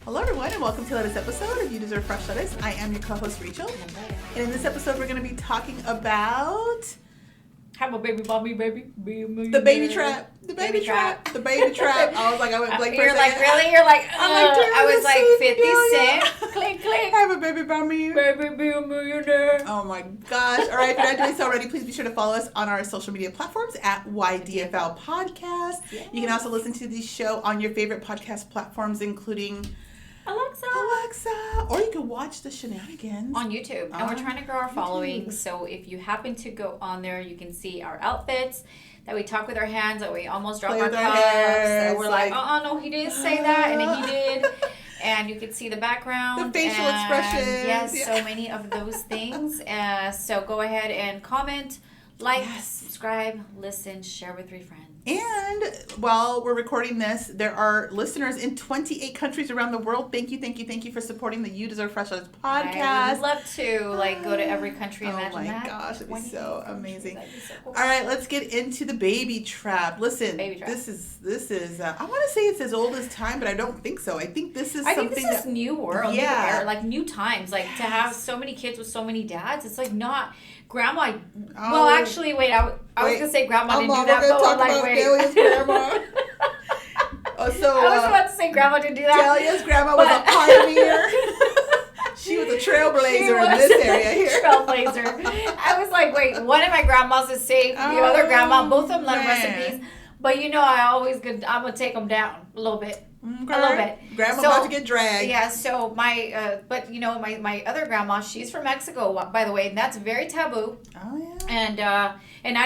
Hello everyone and welcome to the latest episode of You Deserve Fresh Lettuce. I am your co-host Rachel. And in this episode we're going to be talking about... Have a baby mommy, baby. The baby trap. The baby trap. The baby trap. I was like, I went blank for a You're second. like, really? You're like, I was like, 50 Cent. cent. Click, click. Have a baby mommy. Baby, be a millionaire. Oh my gosh. All right, if you're not doing so already, please be sure to follow us on our social media platforms at YDFL Podcast. Yes. You can also listen to the show on your favorite podcast platforms, including Alexa. or you can watch the shenanigans On YouTube. And we're trying to grow our following. So if you happen to go on there, you can see our outfits, that we talk with our hands, that we almost drop Play our with our cups. hair. And we're It's like, like, no, he didn't say that. And then he did. And you can see the background. The facial and expressions. Yes, Yeah. so many of those things. So go ahead and comment, like, subscribe, listen, share with 3 friends. And while we're recording this, there are listeners in 28 countries around the world. Thank you for supporting the You Deserve Fresh Lettuce podcast. I would love to go to every country. Oh Imagine my that. gosh, it'd be so amazing. That'd be so cool. All right, let's get into the baby trap. Listen, Baby trap. this is. I want to say it's as old as time, but I don't think so. I think this is something this is new world, new Yeah. era, like new times. Like to have so many kids with so many dads, it's like not grandma. Well, actually, wait. I was gonna say grandma didn't do that, but like wait. Delia's grandma. I was about to say grandma didn't do that. Delia's grandma was a pioneer. She was a trailblazer in this area here. Trailblazer. I was like, wait, one of my grandmas is safe. The other grandma, both of them love man. recipes. But I'm gonna take them down a little bit. Okay. A little bit. Grandma So, about to get dragged. Yeah, so my other grandma, she's from Mexico, by the way, and that's very taboo. Oh yeah. And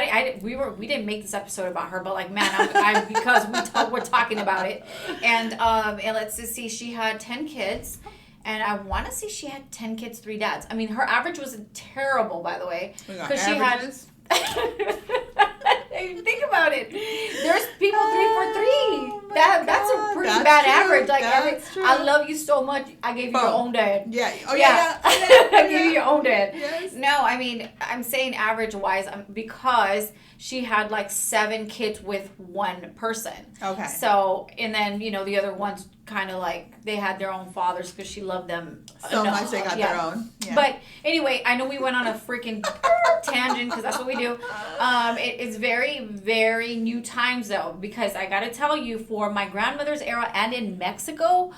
we didn't make this episode about her, but like, man, I'm because we're talking about it. And let's just see, she had 10 kids. And I want to say she had 10 kids, 3 dads. I mean, her average was terrible, by the way. Because she averages? Think about it. There's people 3 for 3. That's a pretty bad average. Like I love you so much. I gave you your own dad. Yeah. Oh yeah. I gave you your own dad. Yes. No, I mean I'm saying average wise because she had like 7 kids with one person. Okay. So and then the other ones kind of like they had their own fathers because she loved them so enough. much they got their own. Yeah. But anyway, I know we went on a freaking tangent because that's what we do. It's very, very new times though, because I got to tell you, for my grandmother's era and in Mexico,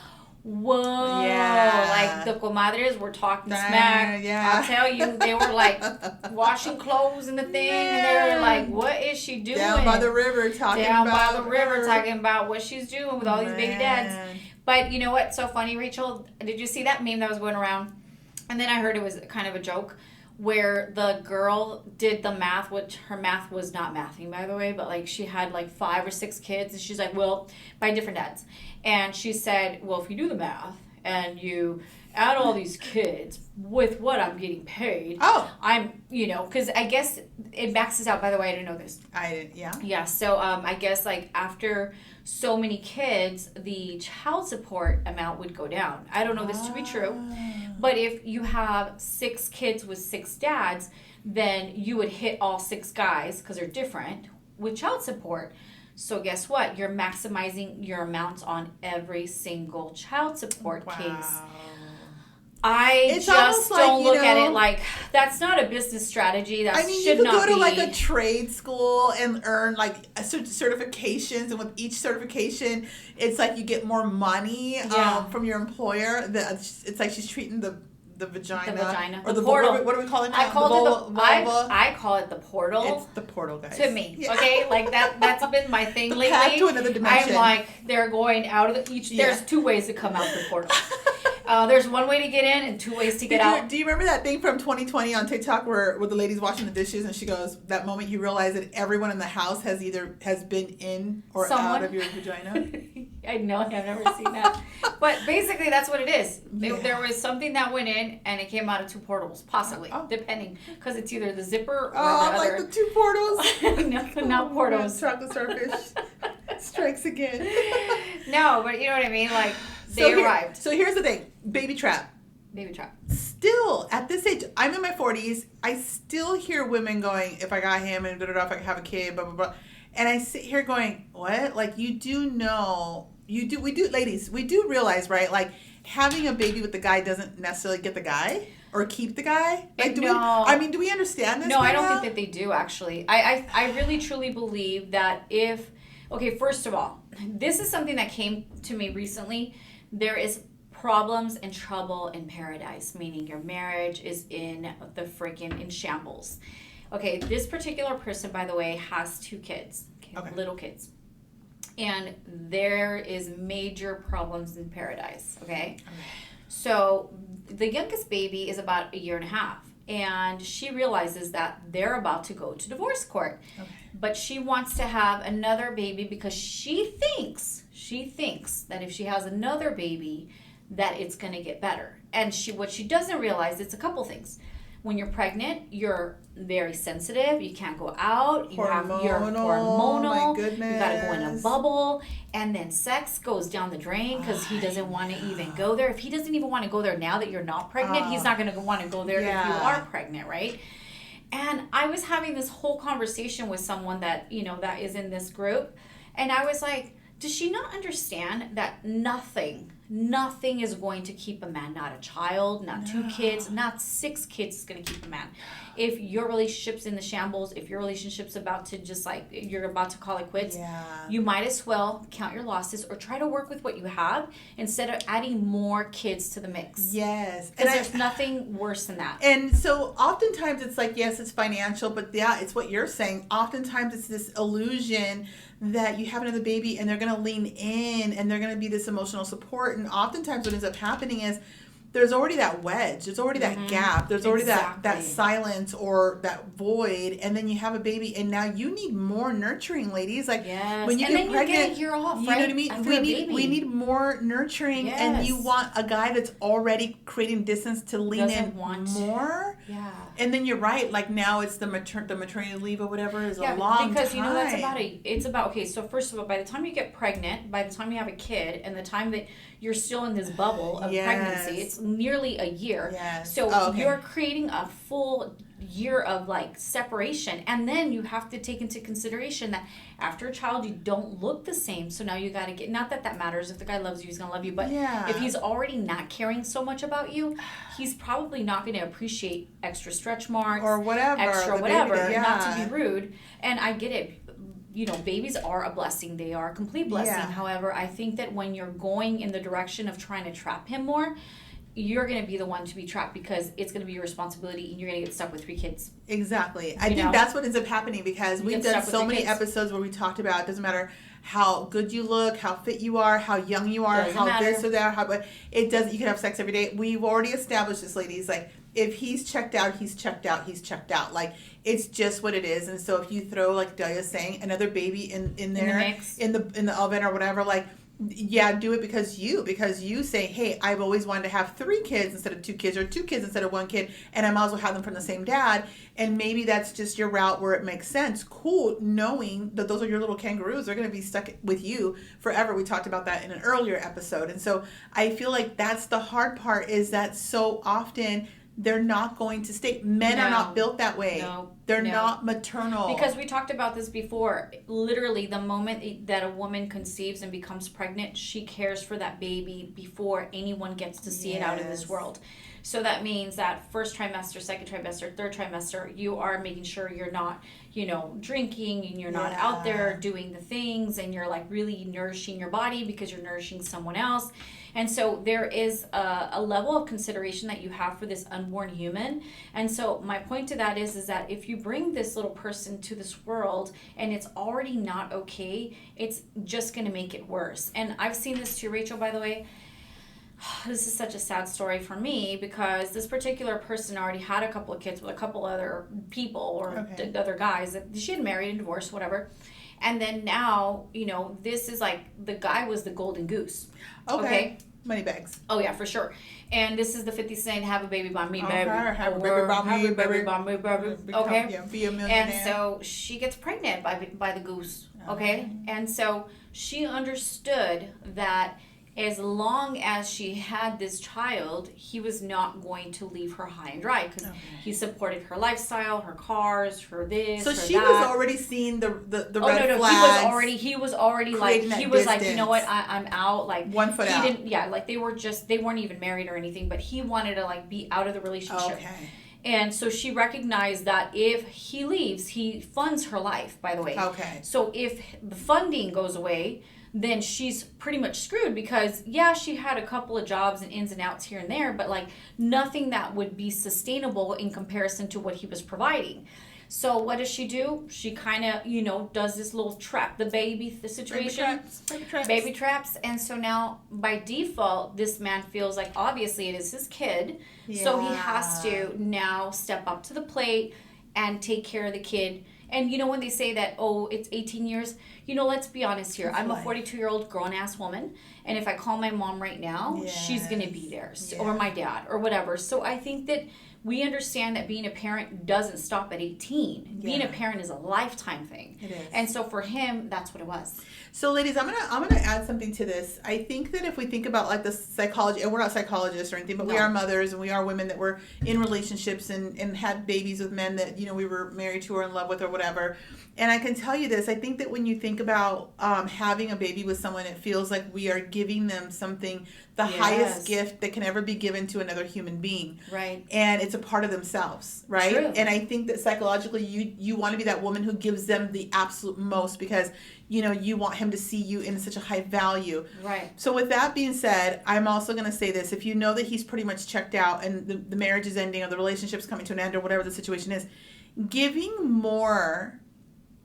whoa, like the comadres were talking smack. Yeah. I'll tell you, they were like washing clothes and the thing, and they were like, what is she doing? Down by the river talking about what she's doing with all these baby dads. But you know what's so funny, Rachel? Did you see that meme that was going around? And then I heard it was kind of a joke where the girl did the math, which her math was not mathing, by the way, but like she had like 5 or 6 kids, and she's like, well, by different dads. And she said, well, if you do the math and you add all these kids with what I'm getting paid, I'm, because I guess it maxes out, by the way, I didn't know this. Yeah, so I guess like after so many kids, the child support amount would go down. I don't know this to be true, but if you have 6 kids with 6 dads, then you would hit all 6 guys, because they're different, with child support. So guess what? You're maximizing your amounts on every single child support case. I just don't look at it like that's not a business strategy. That should not be. You could go to like a trade school and earn like certifications, and with each certification, it's like you get more money from your employer. It's like she's treating the vagina. Or the portal. What do we call it now? I call it the portal. It's the portal, guys. To me, okay? Like that's been my thing lately. Path to another dimension. I'm like, they're going out of there's 2 ways to come out the portal. There's 1 way to get in and 2 ways to get out. Do you remember that thing from 2020 on TikTok where the lady's washing the dishes and she goes, that moment you realize that everyone in the house has been in or out of your vagina? I know, I've never seen that. But basically that's what it is. There was something that went in and it came out of 2 portals, possibly, depending. Because it's either the zipper or the other. Like the 2 portals? No, not portals. Chocolate starfish strikes again. No, but you know what I mean? Like, they arrived. So here's the thing. Baby trap. Still, at this age, I'm in my 40s. I still hear women going, if I got him and if I could have a kid, blah, blah, blah. And I sit here going, what? Like, we do, ladies, we do realize, right? Like, having a baby with the guy doesn't necessarily get the guy or keep the guy? Like, do we understand this? No, I don't think that they do, actually. I really truly believe that first of all, this is something that came to me recently. There is problems and trouble in paradise, meaning your marriage is in shambles. Okay, this particular person, by the way, has 2 kids, little kids. And there is major problems in paradise, okay? So the youngest baby is about 1.5 years, and she realizes that they're about to go to divorce court. Okay. But she wants to have another baby because she thinks that if she has another baby, that it's going to get better. And what she doesn't realize, it's a couple things. When you're pregnant, you're very sensitive. You can't go out. You're hormonal. My goodness. You got to go in a bubble. And then sex goes down the drain because he doesn't want to even go there. If he doesn't even want to go there now that you're not pregnant, he's not going to want to go there if you are pregnant, right? And I was having this whole conversation with someone that, that is in this group. And I was like, does she not understand that nothing is going to keep a man, not a child, not 2 kids, not 6 kids is going to keep a man. If your relationship's in the shambles, if your relationship's about to you're about to call it quits, you might as well count your losses or try to work with what you have instead of adding more kids to the mix. Yes. Because there's nothing worse than that. And so oftentimes it's like, yes, it's financial, but it's what you're saying. Oftentimes it's this illusion that you have another baby and they're going to lean in and they're going to be this emotional support. And oftentimes what ends up happening is there's already that wedge. There's already that gap. There's already that silence or that void. And then you have a baby and now you need more nurturing, ladies. Like when you get pregnant, you get a year off, you know what I mean? We need more nurturing and you want a guy that's already creating distance to lean in more. Yeah. And then you're right. Like now it's the maternity leave or whatever is a long time. Because so first of all, by the time you get pregnant, by the time you have a kid, and the time that you're still in this bubble of pregnancy, it's nearly a year. Yes. So you're creating a full year of separation, and then you have to take into consideration that after a child you don't look the same, so now you got to get, not that matters, if the guy loves you he's gonna love you, but if he's already not caring so much about you, he's probably not going to appreciate extra stretch marks or whatever, not to be rude. And I get it, babies are a blessing, they are a complete blessing. However, I think that when you're going in the direction of trying to trap him more, you're going to be the one to be trapped because it's going to be your responsibility and you're going to get stuck with 3 kids. Exactly. I think that's what ends up happening because we've done so many episodes where we talked about it doesn't matter how good you look, how fit you are, how young you are, this or that, but it doesn't, you can have sex every day. We've already established this, ladies, like if he's checked out, he's checked out, he's checked out. Like it's just what it is. And so if you throw, like Delia's saying, another baby in there, in the oven or whatever, like do it because you say, hey, I've always wanted to have 3 kids instead of 2 kids or 2 kids instead of 1 kid, and I might as well have them from the same dad. And maybe that's just your route where it makes sense. Cool, knowing that those are your little kangaroos. They're going to be stuck with you forever. We talked about that in an earlier episode. And so I feel like that's the hard part, is that so often they're not going to stay. Men are not built that way. They're not maternal. Because we talked about this before. Literally, the moment that a woman conceives and becomes pregnant, she cares for that baby before anyone gets to see it out in this world. So that means that first trimester, second trimester, third trimester, you are making sure you're not, drinking and you're not out there doing the things and you're really nourishing your body because you're nourishing someone else. And so there is a level of consideration that you have for this unborn human. And so my point to that is that if you bring this little person to this world and it's already not okay, it's just going to make it worse. And I've seen this too, Rachel, by the way. This is such a sad story for me because this particular person already had a couple of kids with a couple other people or other guys that she had married and divorced, whatever. And then now, this is the guy was the golden goose. Okay. Money bags. Oh, yeah, for sure. And this is the 50 Cent, have a baby by me, baby. Have a baby by me, baby. Okay. Be a millionaire. And so she gets pregnant by the goose. Okay. And so she understood that as long as she had this child, he was not going to leave her high and dry because he supported her lifestyle, her cars, her this. So her she that. was already seeing the red no, flags. he was already like he was like, you know what, I'm out. Like 1 foot out. Didn't, yeah, like they weren't even married or anything, but he wanted to like be out of the relationship. Okay. And so she recognized that if he leaves, he funds her life, by the way. Okay. So if the funding goes away, then she's pretty much screwed because, yeah, she had a couple of jobs and ins and outs here and there, but like nothing that would be sustainable in comparison to what he was providing. So what does she do? She kind of, does this little trap, the situation. Baby traps. And so now, by default, this man feels like obviously it is his kid. Yeah. So he has to now step up to the plate and take care of the kid. And when they say that, it's 18 years, let's be honest here. I'm a 42-year-old grown-ass woman. And if I call my mom right now, she's going to be there. Yeah. Or my dad or whatever. So I think that we understand that being a parent doesn't stop at 18. Yeah. Being a parent is a lifetime thing. It is. And so for him, that's what it was. So ladies, I'm gonna add something to this. I think that if we think about like the psychology, and we're not psychologists or anything, but we are mothers and we are women that were in relationships and had babies with men that, we were married to or in love with or whatever. And I can tell you this, I think that when you think about having a baby with someone, it feels like we are giving them something, the highest gift that can ever be given to another human being. Right. And it's a part of themselves, right? True. And I think that psychologically you want to be that woman who gives them the absolute most because, you want him to see you in such a high value. Right. So with that being said, I'm also going to say this. If you know that he's pretty much checked out and the marriage is ending or the relationship's coming to an end or whatever the situation is, giving more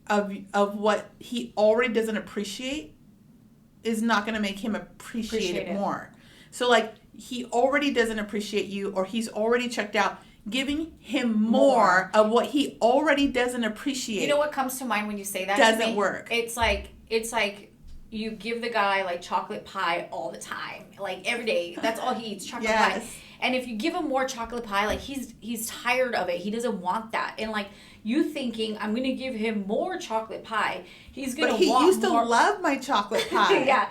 of what he already doesn't appreciate is not going to make him appreciate it more. So like he already doesn't appreciate you or he's already checked out. Giving him more of what he already doesn't appreciate. You know what comes to mind when you say that? Doesn't work. It's like you give the guy like chocolate pie all the time, like every day. That's all he eats, chocolate pie. And if you give him more chocolate pie, like he's tired of it. He doesn't want that. And like you thinking, I'm going to give him more chocolate pie. He's going to want more. But he used to love my chocolate pie. Yeah.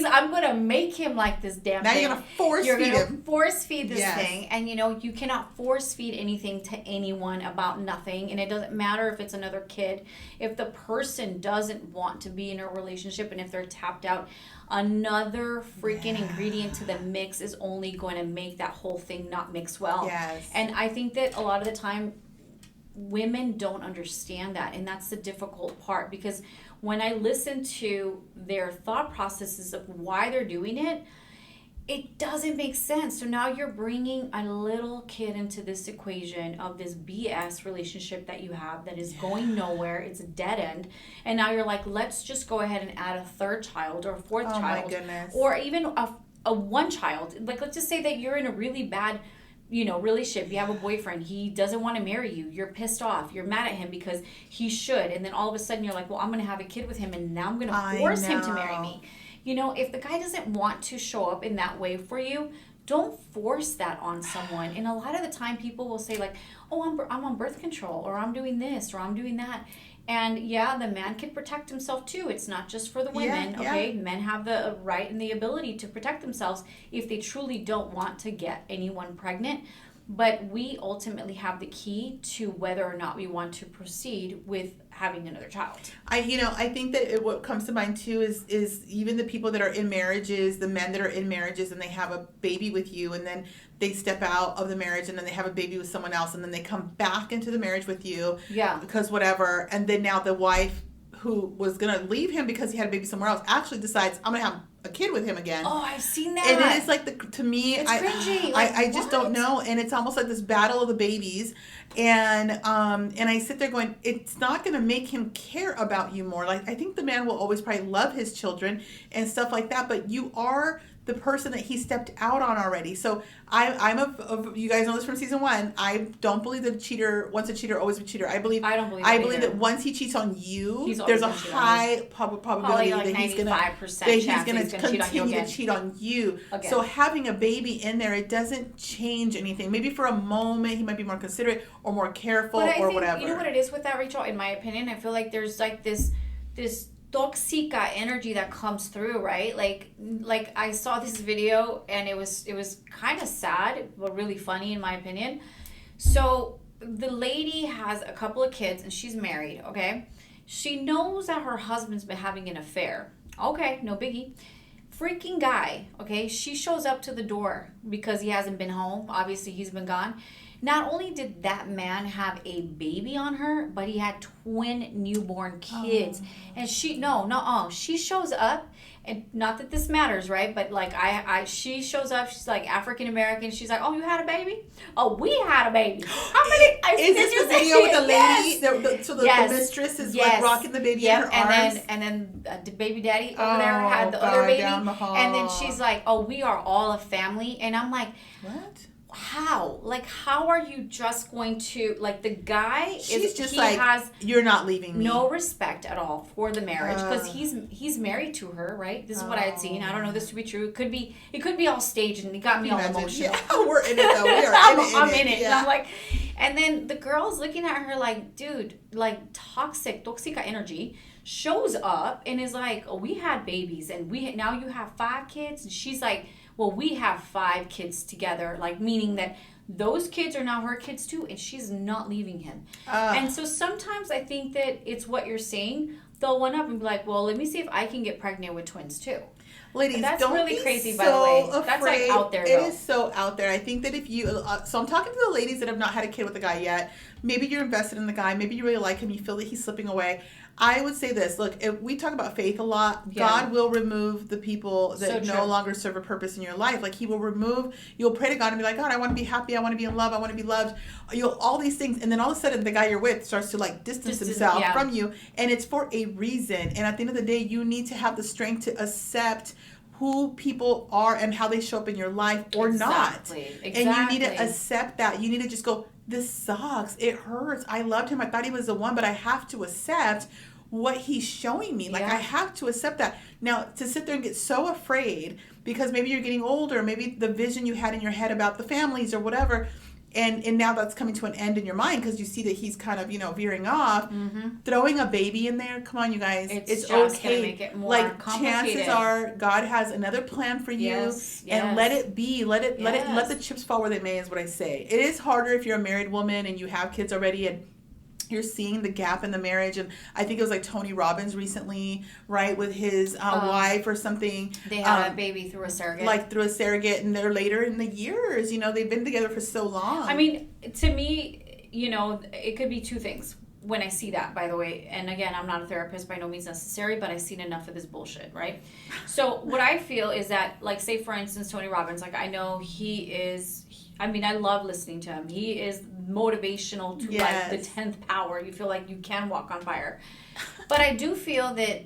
I'm going to make him like this damn thing. Now you're going to force feed him. You're going to force feed this thing. And you cannot force feed anything to anyone about nothing. And it doesn't matter if it's another kid. If the person doesn't want to be in a relationship and if they're tapped out, another freaking ingredient to the mix is only going to make that whole thing not mix well. Yes. And I think that a lot of the time women don't understand that, and that's the difficult part because when I listen to their thought processes of why they're doing it, it doesn't make sense. So now you're bringing a little kid into this equation of this BS relationship that you have that is going nowhere. It's a dead end. And now you're like, let's just go ahead and add a third child or a fourth child. Oh my goodness. Or even a one child. Like, let's just say that you're in a really bad relationship. You have a boyfriend. He doesn't want to marry you. You're pissed off. You're mad at him because he should. And then all of a sudden you're like, well, I'm going to have a kid with him and now I'm going to force him to marry me. If the guy doesn't want to show up in that way for you, don't force that on someone. And a lot of the time people will say like, oh, I'm on birth control or I'm doing this or I'm doing that. And the man can protect himself too. It's not just for the women, okay? Men have the right and the ability to protect themselves if they truly don't want to get anyone pregnant. But we ultimately have the key to whether or not we want to proceed with having another child. I think that what comes to mind too is even the people that are in marriages, the men that are in marriages and they have a baby with you and then they step out of the marriage and then they have a baby with someone else and then they come back into the marriage with you. Yeah. Because whatever. And then now the wife who was going to leave him because he had a baby somewhere else actually decides, I'm going to have a kid with him again. Oh, I've seen that. And it is like, to me, it's cringy. I just don't know. And it's almost like this battle of the babies. And I sit there going, it's not going to make him care about you more. Like, I think the man will always probably love his children and stuff like that. But you are the person that he stepped out on already. So you guys know this from season 1. I don't believe that once a cheater, always a cheater. I believe that once he cheats on you, there's a high probability that he's going to continue to cheat on you. Okay. So having a baby in there, it doesn't change anything. Maybe for a moment he might be more considerate or more careful or whatever. You know what it is with that, Rachel? In my opinion, I feel like there's like this toxica energy that comes through, right? Like I saw this video and it was kind of sad but really funny in my opinion. So the lady has a couple of kids and she's married, okay? She knows that her husband's been having an affair. Okay, no biggie. Freaking guy, okay? She shows up to the door because he hasn't been home. Obviously, he's been gone. Not only did that man have a baby on her, but he had twin newborn kids. Oh. And she shows up, and not that this matters, right? But like she shows up, she's like African American. She's like, oh, you had a baby? Oh, we had a baby. How many? Is this the video with the lady? Yes. The mistress is like rocking the baby in her arms. And then the baby daddy over there had the other baby. Down the hall. And then she's like, oh, we are all a family. And I'm like, what? How? Like, how are you just going to, like, the guy She's just like, has you're not leaving me. No respect at all for the marriage because he's married to her, right? This is what I had seen. I don't know this to be true. It could be all staged and it got me all emotional. Yeah, we're in it though. We are I'm in it. Yeah. And I'm like, and then the girl's looking at her like, dude, like toxica energy shows up and is like, oh, we had babies and now you have 5 kids. And she's like, well, we have 5 kids together, like meaning that those kids are now her kids too, and she's not leaving him. And so sometimes I think that it's what you're saying. They'll one up and be like, well, let me see if I can get pregnant with twins too. Ladies, that's don't really be crazy, so by the way. Afraid. That's like out there, though. It is so out there. I think that if you, so I'm talking to the ladies that have not had a kid with a guy yet. Maybe you're invested in the guy. Maybe you really like him. You feel that he's slipping away. I would say this. Look, if we talk about faith a lot. Yeah. God will remove the people that no longer serve a purpose in your life. Like he will remove, you'll pray to God and be like, God, I want to be happy. I want to be in love. I want to be loved. All these things. And then all of a sudden the guy you're with starts to like distance himself from you. And it's for a reason. And at the end of the day, you need to have the strength to accept who people are and how they show up in your life or not. And you need to accept that. You need to just go, this sucks. It hurts. I loved him. I thought he was the one, but I have to accept what he's showing me. Like, I have to accept that. Now, to sit there and get so afraid because maybe you're getting older, maybe the vision you had in your head about the families or whatever, and now that's coming to an end in your mind because you see that he's kind of, veering off. Mm-hmm. Throwing a baby in there, come on, you guys. It's just okay. Gonna make it more like, complicated. chances are God has another plan for you. And let it be. Let the chips fall where they may is what I say. It is harder if you're a married woman and you have kids already and you're seeing the gap in the marriage. And I think it was like Tony Robbins recently, right, with his wife or something. They had a baby through a surrogate. Like through a surrogate, and they're later in the years. They've been together for so long. I mean, to me, it could be 2 things when I see that, by the way. And again, I'm not a therapist, by no means necessary, but I've seen enough of this bullshit, right? So what I feel is that, like, say, for instance, Tony Robbins, like, I know I love listening to him. He is motivational to like the 10th power. You feel like you can walk on fire. But I do feel that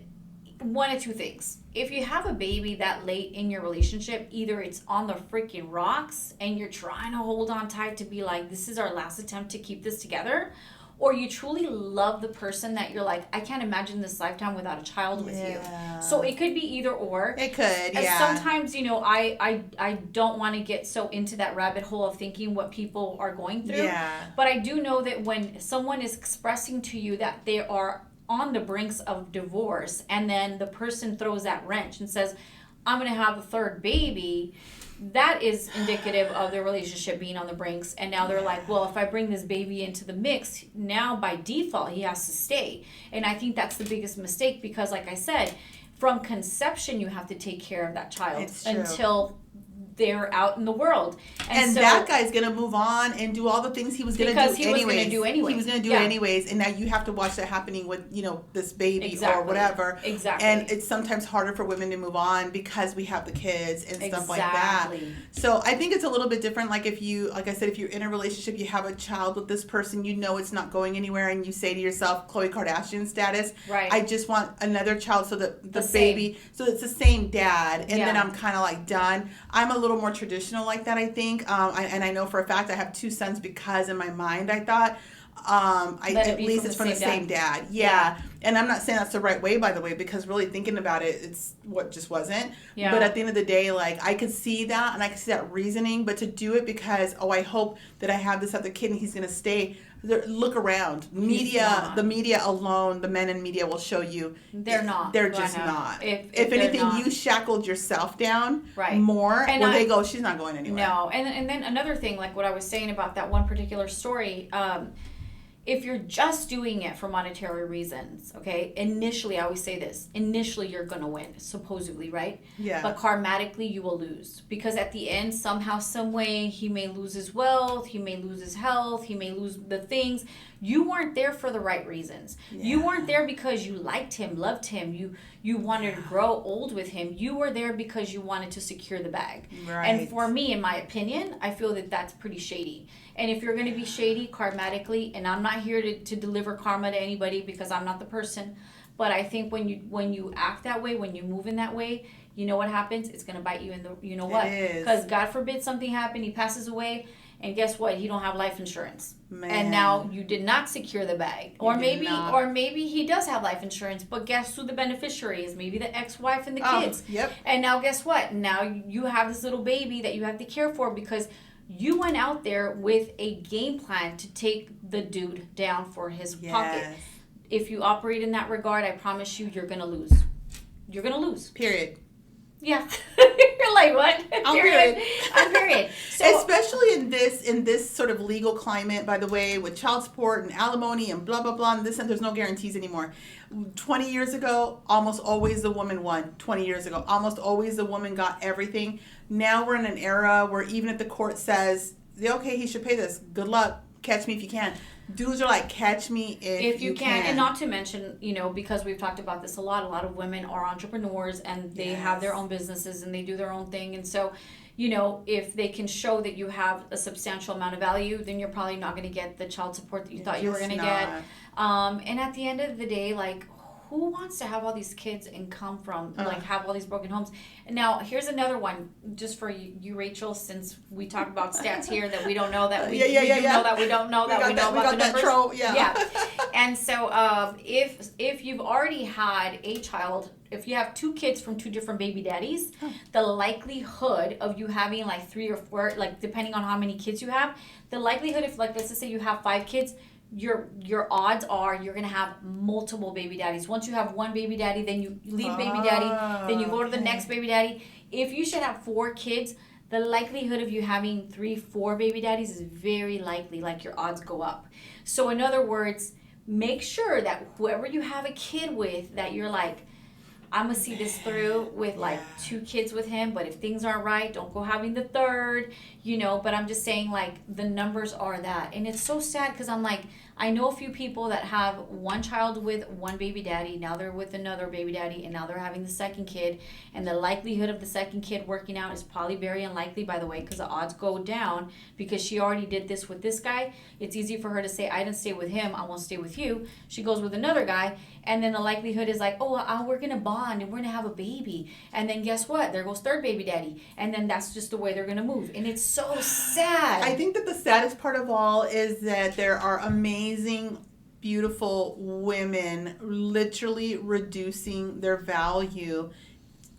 one of 2 things. If you have a baby that late in your relationship, either it's on the freaking rocks and you're trying to hold on tight to be like, this is our last attempt to keep this together, or you truly love the person that you're like, I can't imagine this lifetime without a child with you. So it could be either or. It could, yeah. Sometimes, I don't want to get so into that rabbit hole of thinking what people are going through. Yeah. But I do know that when someone is expressing to you that they are on the brinks of divorce, and then the person throws that wrench and says, I'm going to have a 3rd baby, that is indicative of their relationship being on the brinks. And now they're like, well, if I bring this baby into the mix, now by default he has to stay. And I think that's the biggest mistake because, like I said, from conception you have to take care of that child until they're out in the world. And so, that guy's going to move on and do all the things he was going to do anyways. He was going to do anyways. He was going to do it anyways. And now you have to watch that happening with, this baby or whatever. Exactly. And it's sometimes harder for women to move on because we have the kids and stuff like that. So I think it's a little bit different. Like if you're in a relationship, you have a child with this person, it's not going anywhere, and you say to yourself, Khloe Kardashian status, right. I just want another child so that the baby, so it's the same dad. And then I'm kind of like done. I'm a little more traditional like that, I think. And I know for a fact I have 2 sons because in my mind I thought at least it's from the same dad. Yeah. And I'm not saying that's the right way, by the way, because really thinking about it, it's what just wasn't. Yeah. But at the end of the day, like, I could see that and I could see that reasoning, but to do it because, I hope that I have this other kid and he's going to stay. Look around. The media alone, the men in media will show you they're not. They're just not. If anything, you shackled yourself down more, and they go, she's not going anywhere. No, and then another thing, like what I was saying about that one particular story. If you're just doing it for monetary reasons, okay, initially, I always say this, initially you're going to win, supposedly, right? Yeah. But karmatically, you will lose. Because at the end, somehow, some way, he may lose his wealth, he may lose his health, he may lose the things. You weren't there for the right reasons. Yeah. You weren't there because you liked him, loved him, you wanted to grow old with him. You were there because you wanted to secure the bag. Right. And for me, in my opinion, I feel that that's pretty shady. And if you're going to be shady karmatically, and I'm not here to deliver karma to anybody because I'm not the person, but I think when you act that way, when you move in that way, you know what happens? It's going to bite you in the, you know what? Because God forbid something happened, he passes away, and guess what? He don't have life insurance. Man. And now you did not secure the bag. Or maybe he does have life insurance, but guess who the beneficiary is? Maybe the ex-wife and the kids. Yep. And now guess what? Now you have this little baby that you have to care for because you went out there with a game plan to take the dude down for his pocket. If you operate in that regard, I promise you, you're going to lose. You're going to lose. Period. Yeah. You're like, what? Period. Period. So, especially in this sort of legal climate, by the way, with child support and alimony and blah, blah, blah, and this, and there's no guarantees anymore. 20 years ago, almost always the woman won. 20 years ago, almost always the woman got everything. Now we're in an era where even if the court says, okay, he should pay this, good luck, catch me if you can. Dudes are like, catch me if you can. And not to mention, because we've talked about this a lot of women are entrepreneurs and they have their own businesses and they do their own thing. And so, if they can show that you have a substantial amount of value, then you're probably not going to get the child support that you thought you were going to get. And at the end of the day, like, who wants to have all these kids and come from, have all these broken homes? And now, here's another one, just for you, Rachel, since we talk about stats here that we don't know that we know that we don't know that we know about the numbers. Yeah. And so, if you've already had a child, if you have 2 kids from 2 different baby daddies, the likelihood of you having like 3 or 4, like depending on how many kids you have, the likelihood if like let's just say you have 5 kids, your odds are you're going to have multiple baby daddies. Once you have one baby daddy, then you leave baby daddy, then you go to the next baby daddy. If you should have 4 kids, the likelihood of you having 3, 4 baby daddies is very likely, like your odds go up. So in other words, make sure that whoever you have a kid with, that you're like, I'm going to see this through with like 2 kids with him, but if things aren't right, don't go having the 3rd, but I'm just saying like the numbers are that. And it's so sad because I'm like, I know a few people that have one child with one baby daddy, now they're with another baby daddy, and now they're having the second kid, and the likelihood of the second kid working out is probably very unlikely, by the way, because the odds go down because she already did this with this guy. It's easy for her to say, I didn't stay with him, I won't stay with you. She goes with another guy, and then the likelihood is like, we're going to bond, and we're going to have a baby. And then guess what? There goes 3rd baby daddy. And then that's just the way they're going to move. And it's so sad. I think that the saddest part of all is that there are amazing, beautiful women literally reducing their value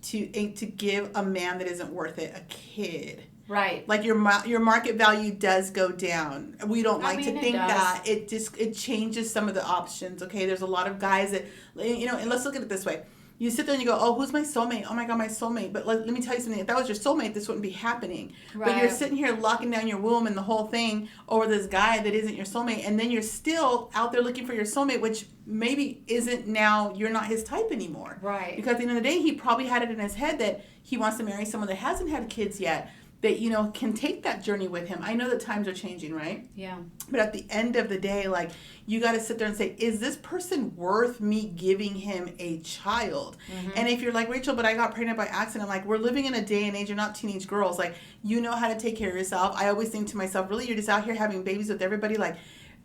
to give a man that isn't worth it a kid. Right. Like your market value does go down. We don't like to think that. It changes some of the options, okay? There's a lot of guys that, and let's look at it this way. You sit there and you go, oh, who's my soulmate? Oh my God, my soulmate. But let me tell you something. If that was your soulmate, this wouldn't be happening. Right. But you're sitting here locking down your womb and the whole thing over this guy that isn't your soulmate. And then you're still out there looking for your soulmate, which maybe isn't now, you're not his type anymore. Right. Because at the end of the day, he probably had it in his head that he wants to marry someone that hasn't had kids yet, that, can take that journey with him. I know that times are changing, right? Yeah. But at the end of the day, like, you got to sit there and say, is this person worth me giving him a child? Mm-hmm. And if you're like, Rachel, but I got pregnant by accident, like, we're living in a day and age, you're not teenage girls. Like, you know how to take care of yourself. I always think to myself, really, you're just out here having babies with everybody. Like,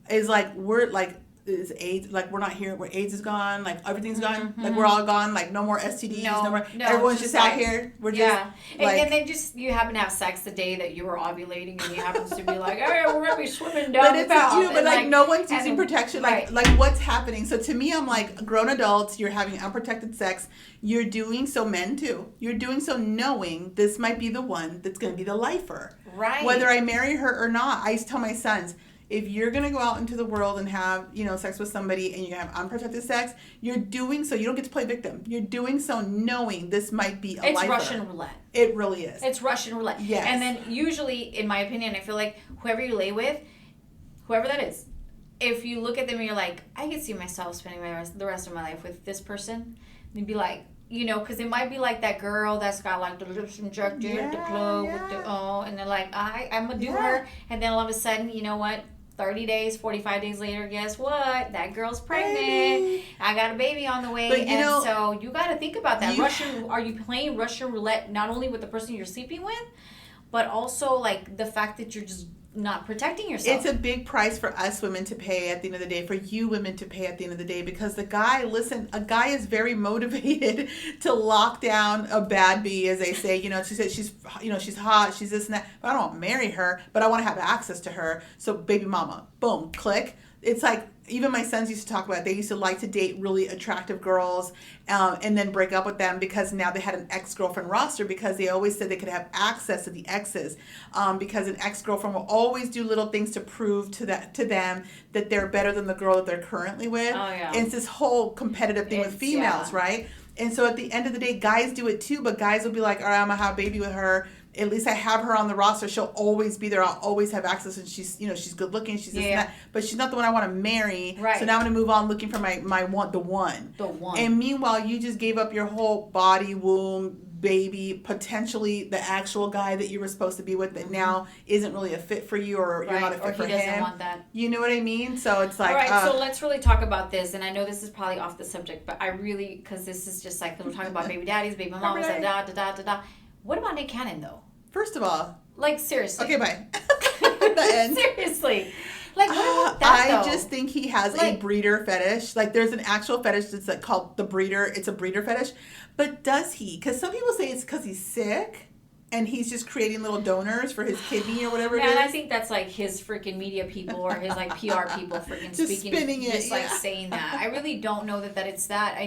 is like, we're like, is AIDS, like we're not here where AIDS is gone, like everything's gone, like we're all gone, like no more STDs, no more, everyone's just out here, we're just and then just you happen to have sex the day that you were ovulating and you happen to be like, hey, we're gonna be swimming down the path, but like no one's using protection, like what's happening? So to me, I'm like, grown adults, you're having unprotected sex, you're doing so, men too, you're doing so knowing this might be the one that's gonna be the lifer, right? Whether I marry her or not. I used to tell my sons, if you're going to go out into the world and have, sex with somebody and you're going to have unprotected sex, you're doing so, you don't get to play victim. You're doing so knowing this might be a lifer. It's Russian roulette. It really is. It's Russian roulette. Yes. And then usually, in my opinion, I feel like whoever you lay with, whoever that is, if you look at them and you're like, I could see myself spending the rest of my life with this person, you'd be like, because it might be like that girl that's got like the lips injected at the club with the and they're like, I'm gonna do her, and then all of a sudden, you know what? 30 days, 45 days later, guess what? That girl's pregnant. Baby. I got a baby on the way. But, so you got to think about that. Are you playing Russian roulette not only with the person you're sleeping with, but also like the fact that you're just not protecting yourself? It's a big price for us women to pay at the end of the day, for you women to pay at the end of the day, because a guy is very motivated to lock down a bad bee, as they say. She said she's hot, she's this and that, but I don't want to marry her, but I want to have access to her. So baby mama, boom, click. It's like, even my sons used to talk about it. They used to like to date really attractive girls and then break up with them because now they had an ex-girlfriend roster, because they always said they could have access to the exes, because an ex-girlfriend will always do little things to prove to them that they're better than the girl that they're currently with. Oh, yeah. And it's this whole competitive thing with females, right? And so at the end of the day, guys do it too, but guys will be like, all right, I'm going to have a baby with her. At least I have her on the roster. She'll always be there. I'll always have access. And she's, she's good looking. She's this and that. But she's not the one I want to marry. Right. So now I'm going to move on looking for the one. The one. And meanwhile, you just gave up your whole body, womb, baby, potentially the actual guy that you were supposed to be with that now isn't really a fit for you, or you're not a fit for him. Or he doesn't want that. You know what I mean? So it's like... All right, so let's really talk about this. And I know this is probably off the subject, but I really... Because this is just like, we're talking about baby daddies, baby mamas, da-da-da-da-da. What about Nick Cannon, though? First of all... Like, seriously. Okay, bye. The end. Seriously. Like, what about that, I just think he has a breeder fetish. Like, there's an actual fetish that's like called the breeder. It's a breeder fetish. But does he? Because some people say it's because he's sick and he's just creating little donors for his kidney or whatever it is. And I think that's like his freaking media people or his like PR people freaking just speaking. Spinning it, just like saying that. I really don't know that it's that.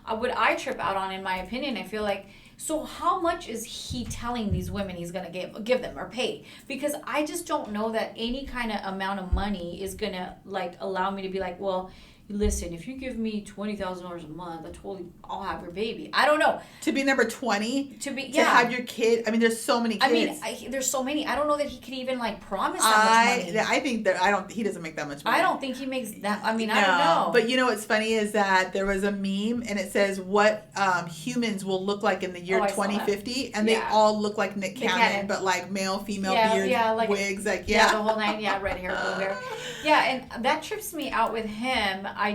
What I trip out on, in my opinion, I feel like, so how much is he telling these women he's going to give them or pay? Because I just don't know that any kind of amount of money is going to like allow me to be like, well, listen, if you give me $20,000 a month, I'll have your baby. I don't know. To be number 20? To have your kid? I mean, there's so many kids. I mean, there's so many. I don't know that he could even like promise that much money. I think he doesn't make that much money. I don't think he makes that. I mean, I don't know. But you know what's funny is that there was a meme and it says what humans will look like in the year 2050, and they all look like Nick Cannon, but like male, female beards, like wigs, the whole nine, red hair, blue hair. Yeah, and that trips me out with him. I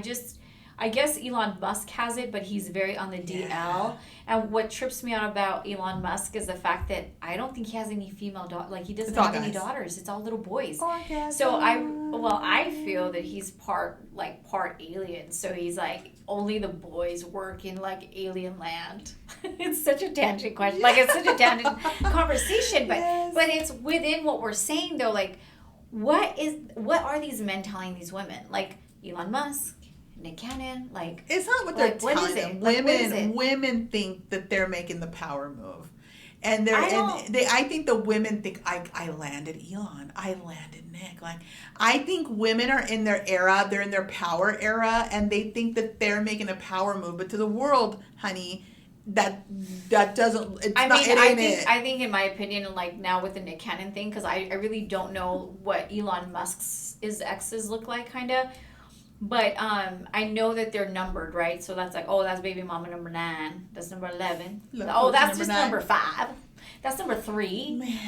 guess Elon Musk has it, but he's very on the DL. Yeah. And what trips me out about Elon Musk is the fact that I don't think he has any female daughters. Like, he doesn't have any daughters. It's all little boys. So I feel that he's part alien. So he's like, only the boys work in like alien land. It's such a tangent question. Like, it's such a tangent conversation, but it's within what we're saying though. Like, what are these men telling these women? Like, Elon Musk, Nick Cannon, like... It's not what they're telling them. Women think that they're making the power move. And I think the women think, I landed Elon. I landed Nick. Like, I think women are in their era. They're in their power era. And they think that they're making a power move. But to the world, honey... That doesn't. I think in my opinion, like now with the Nick Cannon thing, because I really don't know what Elon Musk's exes look like, kind of. But I know that they're numbered, right? So that's like, that's baby mama number 9. That's number 11. That's just number 5. That's number 3.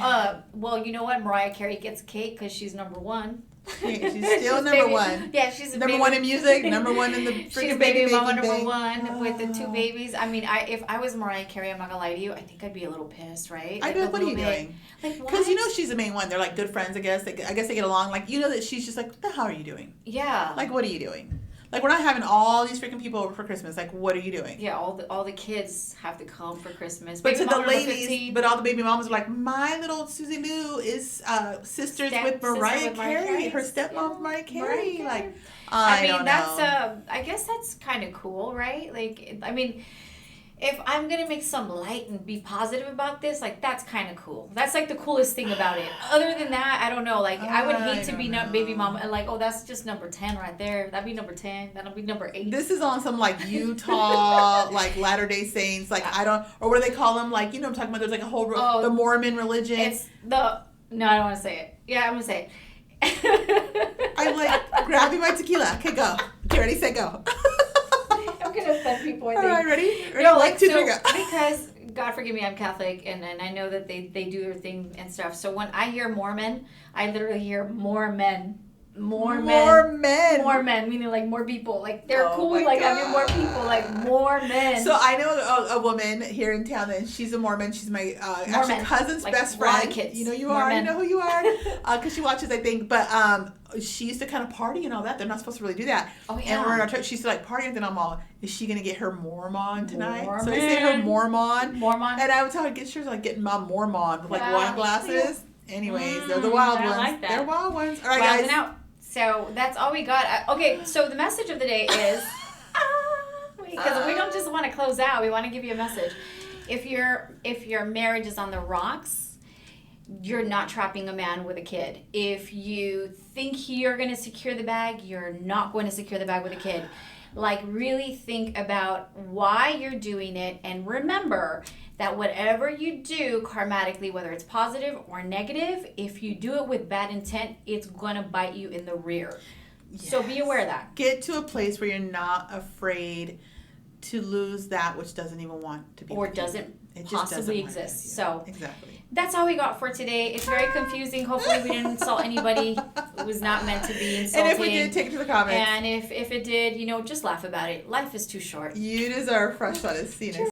Well, you know what? Mariah Carey gets cake because she's number 1. Yeah, she's still number 1. Yeah, she's number 1 in music, number 1 in the freaking baby mama number 1 with the 2 babies. I mean, if I was Mariah Carey, I'm not gonna lie to you, I think I'd be a little pissed, right? I'd be like, what are you doing? Because she's the main one. They're like good friends, I guess. I guess they get along. Like, that she's just like, what the hell are you doing? Yeah. Like, what are you doing? Like, we're not having all these freaking people over for Christmas. Like, what are you doing? Yeah, all the kids have to come for Christmas. But to the ladies, but all the baby mamas are like, my little Susie Lou is sisters with Mariah Carey. Her stepmom, Mariah Carey. Like, I mean, that's I guess that's kind of cool, right? Like, I mean, if I'm gonna make some light and be positive about this, like that's kind of cool. That's like the coolest thing about it. Other than that, I don't know. Like I would hate to be not baby mama and like, oh, that's just number 10 right there. That'd be number 10. That'll be number 8. This is on some like Utah, like Latter-day Saints, like I don't, or what do they call them? Like, you know what I'm talking about? There's like a whole, the Mormon religion. It's no, I don't want to say it. Yeah, I'm gonna say it. I'm like grabbing my tequila. Okay, go. Get ready, set, go. I'm gonna offend people. I think. All right, ready? No, like so, because God forgive me, I'm Catholic, and I know that they do their thing and stuff. So when I hear Mormon, I literally hear more men. More men, meaning like more people. Like they're cool, like having more people, like more men. So I know a woman here in town, and she's a Mormon. She's my actually cousin's like best friend. Kids. You know you are. You know who you are, because she watches, I think. But she used to kind of party and all that. They're not supposed to really do that. Oh yeah. And we're in our church. She used to like party, and then I'm all, is she gonna get her Mormon tonight? Mormon. So I say her Mormon. And I would tell her, get sure like getting my Mormon with like wine glasses. Anyways, they're the wild ones. Like that. They're wild ones. All right, guys. Out. So that's all we got. Okay, so the message of the day is, because we don't just want to close out, we want to give you a message. If your marriage is on the rocks, you're not trapping a man with a kid. If you think you're going to secure the bag, you're not going to secure the bag with a kid. Like, really think about why you're doing it, and remember that whatever you do karmatically, whether it's positive or negative, if you do it with bad intent, it's going to bite you in the rear. Yes. So be aware of that. Get to a place where you're not afraid to lose that which doesn't even want to be or doesn't possibly exist. So exactly. That's all we got for today. It's very confusing. Hopefully we didn't insult anybody. It was not meant to be insulting. And if we did, take it to the comments. And if it did, just laugh about it. Life is too short. You deserve fresh lettuce. See you next time.